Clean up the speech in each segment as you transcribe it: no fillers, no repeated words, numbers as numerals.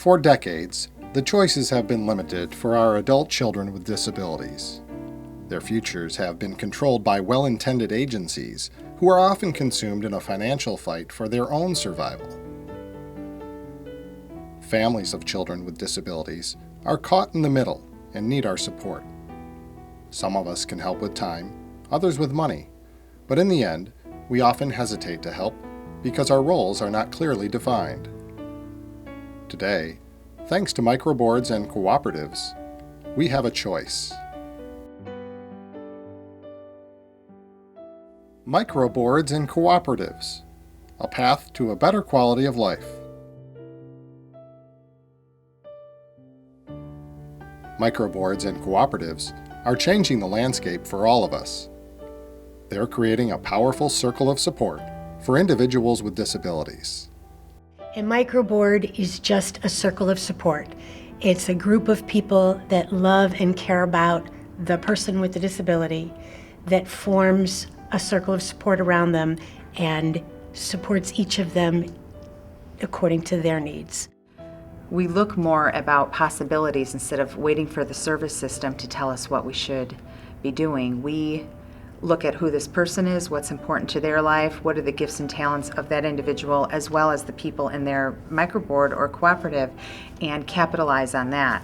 For decades, the choices have been limited for our adult children with disabilities. Their futures have been controlled by well-intended agencies who are often consumed in a financial fight for their own survival. Families of children with disabilities are caught in the middle and need our support. Some of us can help with time, others with money, but in the end, we often hesitate to help because our roles are not clearly defined. Today, thanks to Microboards and Cooperatives, we have a choice. Microboards and Cooperatives, a path to a better quality of life. Microboards and Cooperatives are changing the landscape for all of us. They're creating a powerful circle of support for individuals with disabilities. A microboard is just a circle of support. It's a group of people that love and care about the person with the disability that forms a circle of support around them and supports each of them according to their needs. We look more about possibilities instead of waiting for the service system to tell us what we should be doing. We look at who this person is, what's important to their life, what are the gifts and talents of that individual, as well as the people in their microboard or cooperative, and capitalize on that.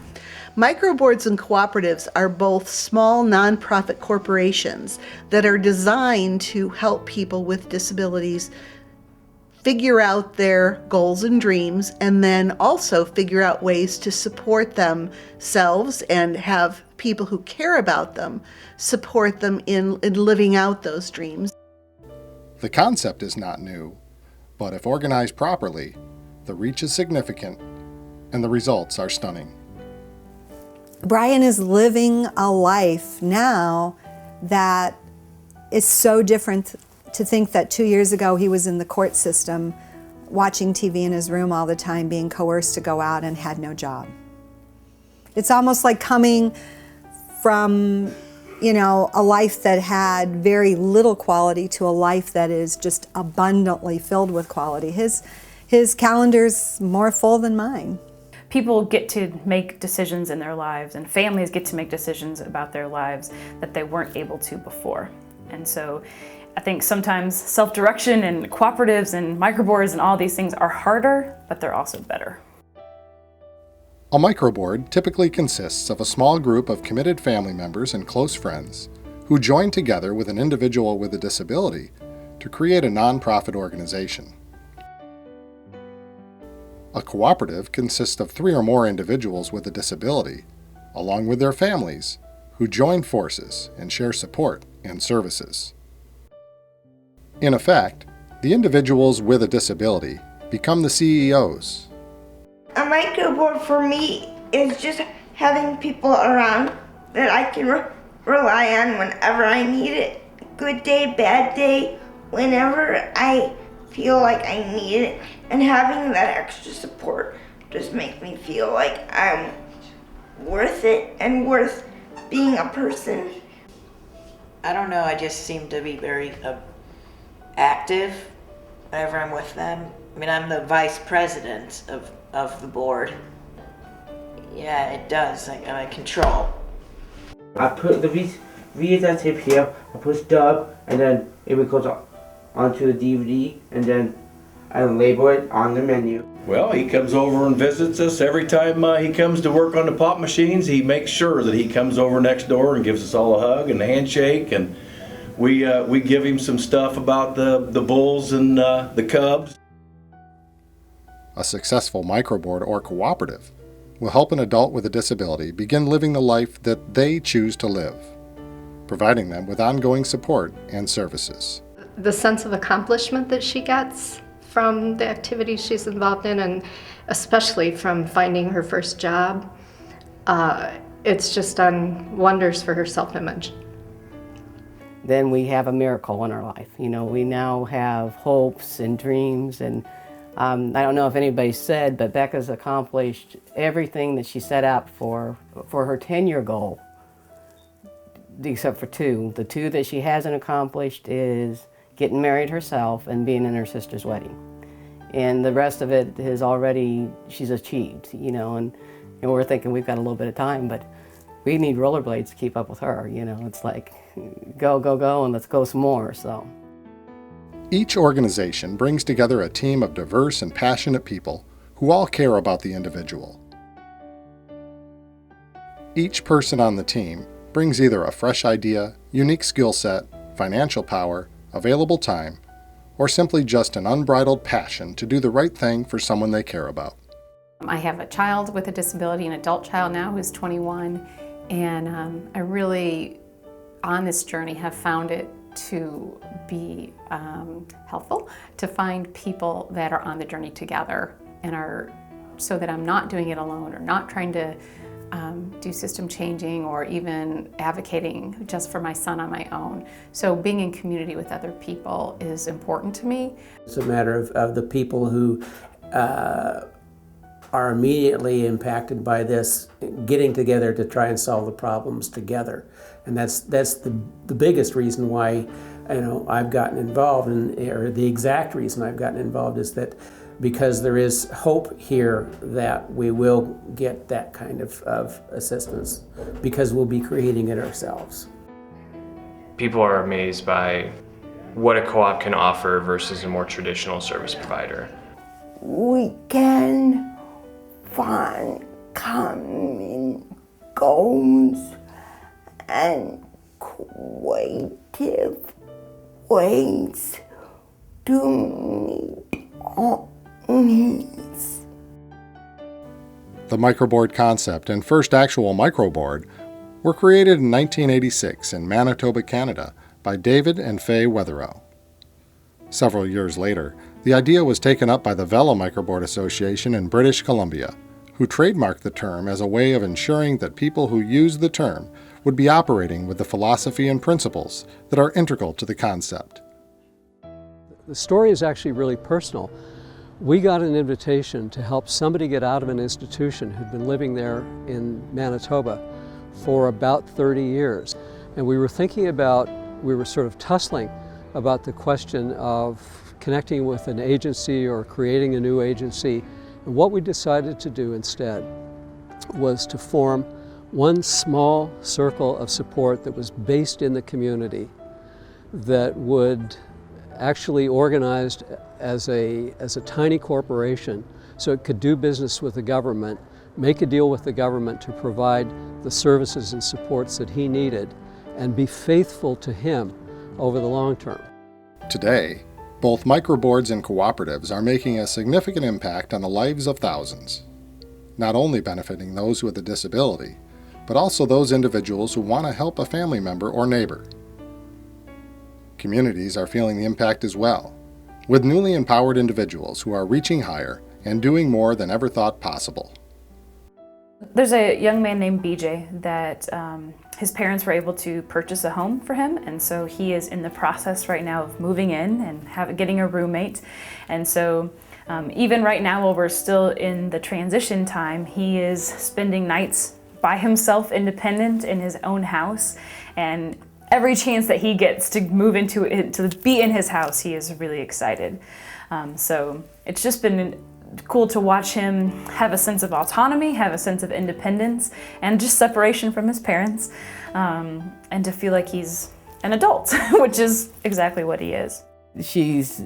Microboards and cooperatives are both small nonprofit corporations that are designed to help people with disabilities figure out their goals and dreams, and then also figure out ways to support themselves and have people who care about them support them in living out those dreams. The concept is not new, but if organized properly, the reach is significant and the results are stunning. Brian is living a life now that is so different. To think that 2 years ago he was in the court system, watching TV in his room all the time, being coerced to go out and had no job. It's almost like coming from, a life that had very little quality to a life that is just abundantly filled with quality. His calendar's more full than mine. People get to make decisions in their lives, and families get to make decisions about their lives that they weren't able to before. And so I think sometimes self-direction and cooperatives and microboards and all these things are harder, but they're also better. A microboard typically consists of a small group of committed family members and close friends who join together with an individual with a disability to create a nonprofit organization. A cooperative consists of 3 or more individuals with a disability, along with their families, who join forces and share support and services. In effect, the individuals with a disability become the CEOs. A microboard for me is just having people around that I can rely on whenever I need it. Good day, bad day, whenever I feel like I need it. And having that extra support just makes me feel like I'm worth it and worth being a person. I don't know, I just seem to be very active whenever I'm with them. I mean, I'm the vice president of the board. Yeah, it does. I'm in control. I put the VHS tape here, I push dub, and then it goes onto the DVD, and then I label it on the menu. Well, he comes over and visits us. Every time he comes to work on the pop machines, he makes sure that he comes over next door and gives us all a hug and a handshake, and we give him some stuff about the bulls and the cubs. A successful microboard or cooperative will help an adult with a disability begin living the life that they choose to live, providing them with ongoing support and services. The sense of accomplishment that she gets from the activities she's involved in, and especially from finding her first job, it's just done wonders for her self-image. Then we have a miracle in our life. We now have hopes and dreams, and I don't know if anybody said, but Becca's accomplished everything that she set out for her 10-year goal, except for 2. The 2 that she hasn't accomplished is getting married herself and being in her sister's wedding. and the rest of it has already, she's achieved, you know, and we're thinking we've got a little bit of time, but we need rollerblades to keep up with her, you know. It's like, go, go, go, and let's go some more, so. Each organization brings together a team of diverse and passionate people who all care about the individual. Each person on the team brings either a fresh idea, unique skill set, financial power, available time, or simply just an unbridled passion to do the right thing for someone they care about. I have a child with a disability, an adult child now who's 21, and I really, on this journey, have found it to be helpful to find people that are on the journey together and are, so that I'm not doing it alone or not trying to do system changing or even advocating just for my son on my own. So being in community with other people is important to me. It's a matter of the people who are immediately impacted by this getting together to try and solve the problems together. And that's the biggest reason why, you know, I've gotten involved, or the exact reason I've gotten involved is that because there is hope here that we will get that kind of assistance because we'll be creating it ourselves. People are amazed by what a co-op can offer versus a more traditional service provider. We can find common goals and creative ways to meet our needs. The microboard concept and first actual microboard were created in 1986 in Manitoba, Canada by David and Faye Weatherow. Several years later, the idea was taken up by the Vela Microboard Association in British Columbia, who trademarked the term as a way of ensuring that people who use the term would be operating with the philosophy and principles that are integral to the concept. The story is actually really personal. We got an invitation to help somebody get out of an institution who'd been living there in Manitoba for about 30 years. And we were thinking about, we were sort of tussling about the question of connecting with an agency or creating a new agency. And what we decided to do instead was to form one small circle of support that was based in the community, that would actually organized as a tiny corporation so it could do business with the government, make a deal with the government to provide the services and supports that he needed, and be faithful to him over the long term. Today, both microboards and cooperatives are making a significant impact on the lives of thousands, not only benefiting those with a disability, but also those individuals who want to help a family member or neighbor. Communities are feeling the impact as well, with newly empowered individuals who are reaching higher and doing more than ever thought possible. There's a young man named BJ that his parents were able to purchase a home for him, and so he is in the process right now of moving in and getting a roommate. And so even right now, while we're still in the transition time, he is spending nights by himself, independent in his own house, and every chance that he gets to move into it, to be in his house, he is really excited. So it's just been cool to watch him have a sense of autonomy, have a sense of independence, and just separation from his parents, and to feel like he's an adult, which is exactly what he is. She's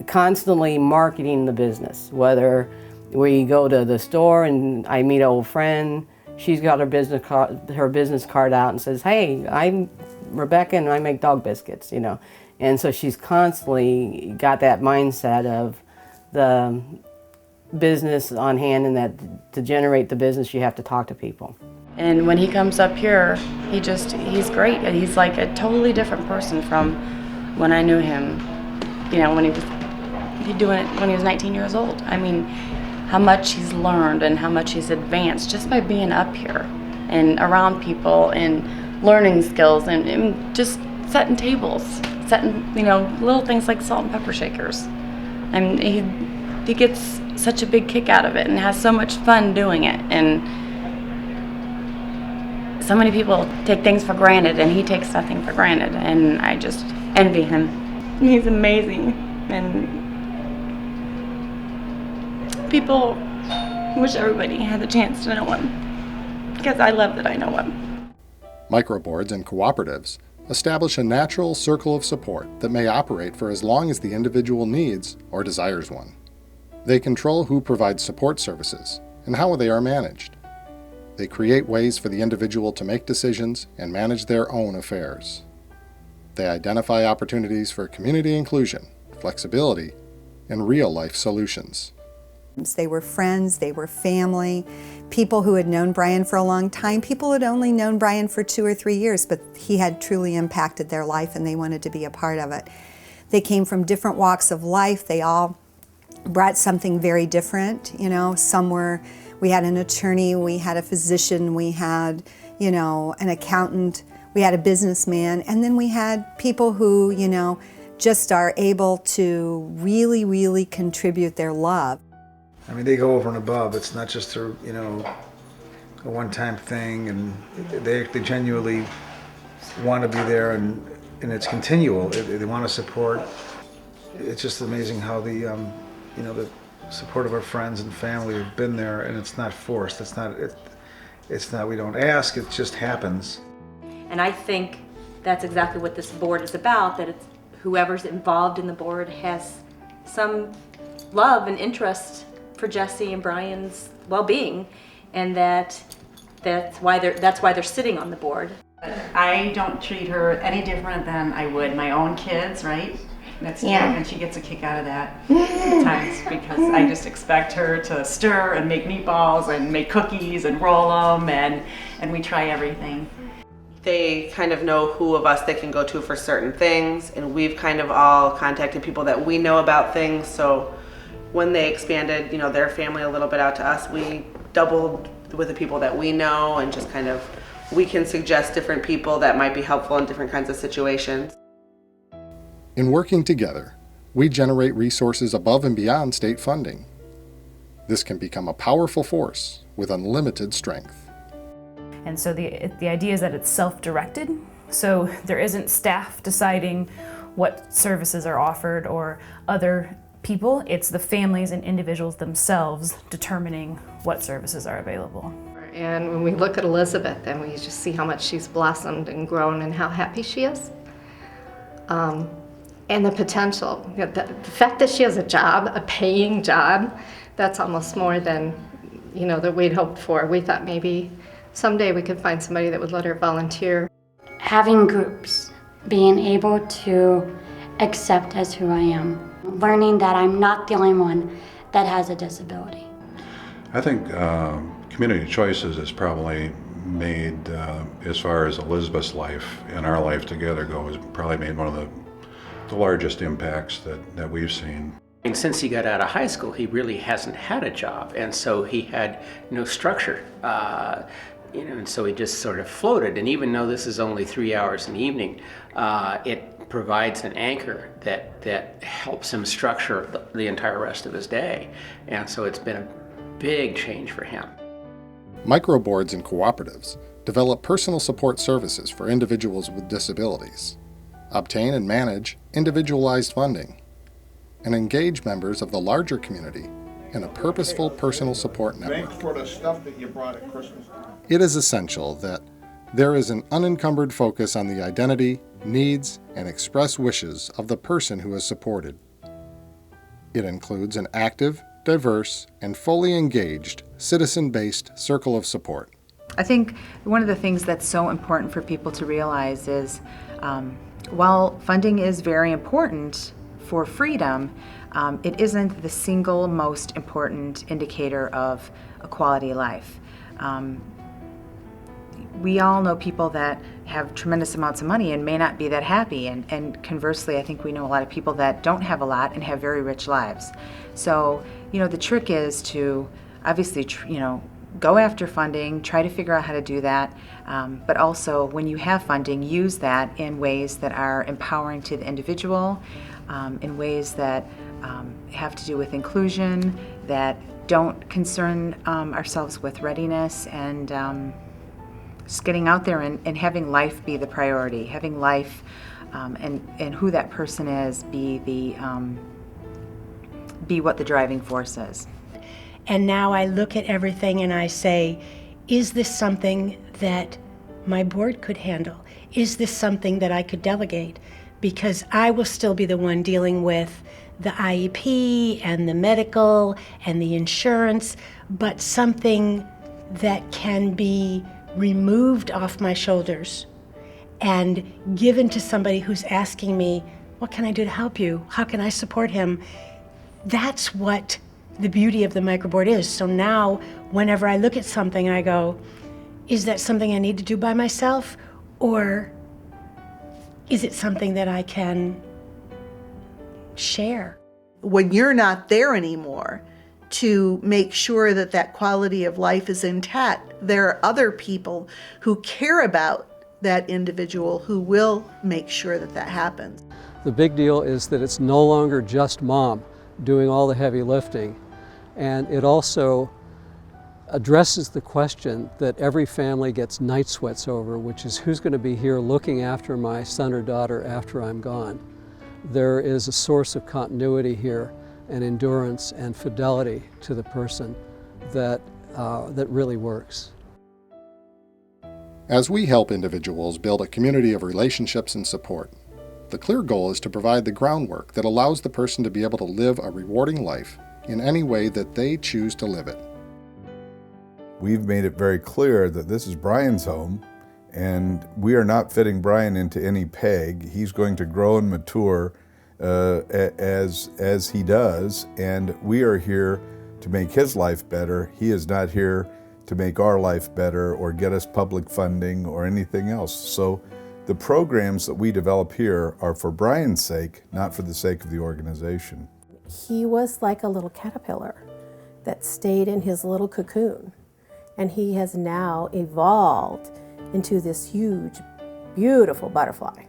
constantly marketing the business, whether we go to the store and I meet an old friend, she's got her business card out and says, "Hey, I'm Rebecca and I make dog biscuits," you know. And so she's constantly got that mindset of the business on hand, and that to generate the business you have to talk to people. And when he comes up here, he's great. And he's like a totally different person from when I knew him, you know, when he was doing it when he was 19 years old. I mean, how much he's learned and how much he's advanced just by being up here and around people and learning skills and just setting tables, setting, you know, little things like salt and pepper shakers. I mean, he gets such a big kick out of it and has so much fun doing it. And so many people take things for granted, and he takes nothing for granted, and I just envy him. He's amazing, and people wish everybody had the chance to know him, because I love that I know him. Microboards and cooperatives establish a natural circle of support that may operate for as long as the individual needs or desires one. They control who provides support services and how they are managed. They create ways for the individual to make decisions and manage their own affairs. They identify opportunities for community inclusion, flexibility, and real-life solutions. They were friends, they were family, people who had known Brian for a long time, people who had only known Brian for 2 or 3 years, but he had truly impacted their life and they wanted to be a part of it. They came from different walks of life. They all brought something very different. You know, we had an attorney, we had a physician, we had, you know, an accountant, we had a businessman, and then we had people who, you know, just are able to really, really contribute their love. I mean, they go over and above. It's not just a, you know, a one-time thing, and they genuinely want to be there, and it's continual. They want to support. It's just amazing how the, you know, the support of our friends and family have been there, and it's not forced. It's not. We don't ask. It just happens. And I think that's exactly what this board is about. That it's whoever's involved in the board has some love and interest for Jesse and Brian's well-being, and that's why they're sitting on the board. I don't treat her any different than I would my own kids, right? That's true, and she gets a kick out of that at times, because I just expect her to stir and make meatballs and make cookies and roll them, and we try everything. They kind of know who of us they can go to for certain things, and we've kind of all contacted people that we know about things. So when they expanded, you know, their family a little bit out to us, we doubled with the people that we know, and just kind of, we can suggest different people that might be helpful in different kinds of situations. In working together, we generate resources above and beyond state funding. This can become a powerful force with unlimited strength. And so the idea is that it's self-directed, so there isn't staff deciding what services are offered or other people. It's the families and individuals themselves determining what services are available. And when we look at Elizabeth, and we just see how much she's blossomed and grown and how happy she is. And the potential, the fact that she has a job, a paying job, that's almost more than, you know, that we'd hoped for. We thought maybe someday we could find somebody that would let her volunteer. Having groups, being able to accept as who I am, learning that I'm not the only one that has a disability. I think community choices is probably made, as far as Elizabeth's life and our life together goes, probably made one of the largest impacts that we've seen. And since he got out of high school, he really hasn't had a job, and so he had no structure. You know, and so he just sort of floated. And even though this is only 3 hours in the evening, it provides an anchor that helps him structure the entire rest of his day. And so it's been a big change for him. Microboards and cooperatives develop personal support services for individuals with disabilities, obtain and manage individualized funding, and engage members of the larger community in a purposeful personal support network. Thanks for the stuff that you brought at Christmas time. It is essential that there is an unencumbered focus on the identity, needs, and express wishes of the person who is supported. It includes an active, diverse, and fully engaged, citizen-based circle of support. I think one of the things that's so important for people to realize is while funding is very important for freedom, it isn't the single most important indicator of a quality life. We all know people that have tremendous amounts of money and may not be that happy, and conversely, I think we know a lot of people that don't have a lot and have very rich lives. So, you know, the trick is to obviously, you know, go after funding, try to figure out how to do that, but also when you have funding, use that in ways that are empowering to the individual, in ways that have to do with inclusion, that don't concern ourselves with readiness, and just getting out there and having life be the priority, having life and who that person is be what the driving force is. And now I look at everything and I say, is this something that my board could handle? Is this something that I could delegate? Because I will still be the one dealing with the IEP and the medical and the insurance, but something that can be removed off my shoulders and given to somebody who's asking me, what can I do to help you? How can I support him? That's what the beauty of the microboard is. So now, whenever I look at something, I go, is that something I need to do by myself? Or is it something that I can share? When you're not there anymore to make sure that that quality of life is intact, there are other people who care about that individual who will make sure that that happens. The big deal is that it's no longer just mom doing all the heavy lifting, and it also addresses the question that every family gets night sweats over, which is who's going to be here looking after my son or daughter after I'm gone. There is a source of continuity here and endurance and fidelity to the person that really works. As we help individuals build a community of relationships and support, the clear goal is to provide the groundwork that allows the person to be able to live a rewarding life in any way that they choose to live it. We've made it very clear that this is Brian's home, and we are not fitting Brian into any peg. He's going to grow and mature as he does, and we are here to make his life better. He is not here to make our life better or get us public funding or anything else. So the programs that we develop here are for Brian's sake, not for the sake of the organization. He was like a little caterpillar that stayed in his little cocoon, and he has now evolved into this huge, beautiful butterfly.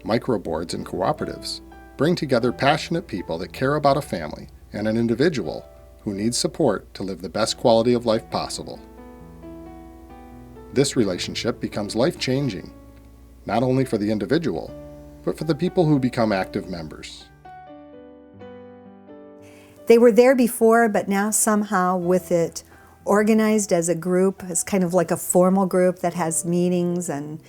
Microboards and cooperatives bring together passionate people that care about a family and an individual who needs support to live the best quality of life possible. This relationship becomes life-changing, not only for the individual, but for the people who become active members. They were there before, but now somehow with it organized as a group, as kind of like a formal group that has meetings, and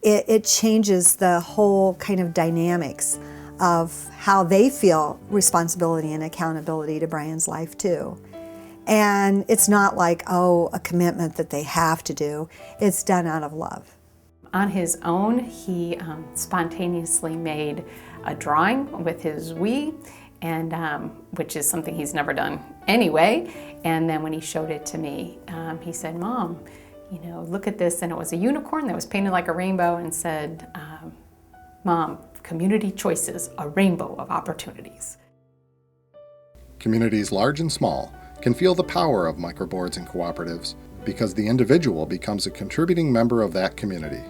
it changes the whole kind of dynamics of how they feel responsibility and accountability to Brian's life too. And it's not like, oh, a commitment that they have to do. It's done out of love. On his own, he spontaneously made a drawing with his Wii, and which is something he's never done anyway. And then when he showed it to me, he said, "Mom, you know, look at this." And it was a unicorn that was painted like a rainbow and said, "Mom, community choices, a rainbow of opportunities." Communities large and small can feel the power of microboards and cooperatives because the individual becomes a contributing member of that community.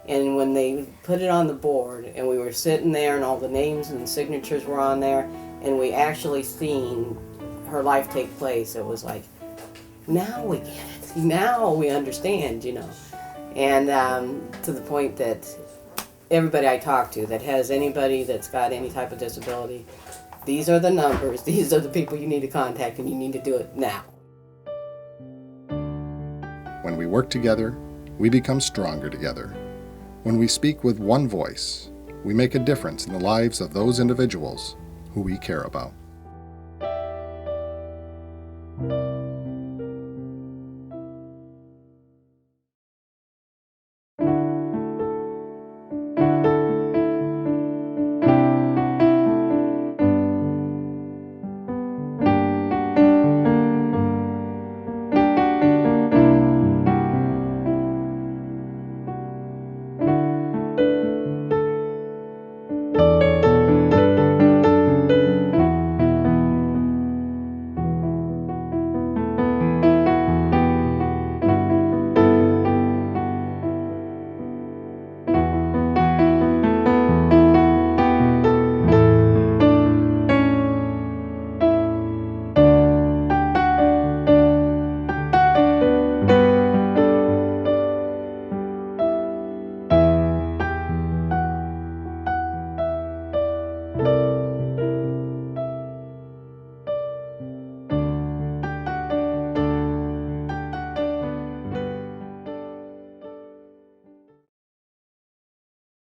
And when they put it on the board and we were sitting there and all the names and signatures were on there and we actually seen her life take place, it was like, now we get it. Now we understand, you know. And to the point that everybody I talk to that has anybody that's got any type of disability, these are the numbers, these are the people you need to contact, and you need to do it now. When we work together, we become stronger together. When we speak with one voice, we make a difference in the lives of those individuals who we care about.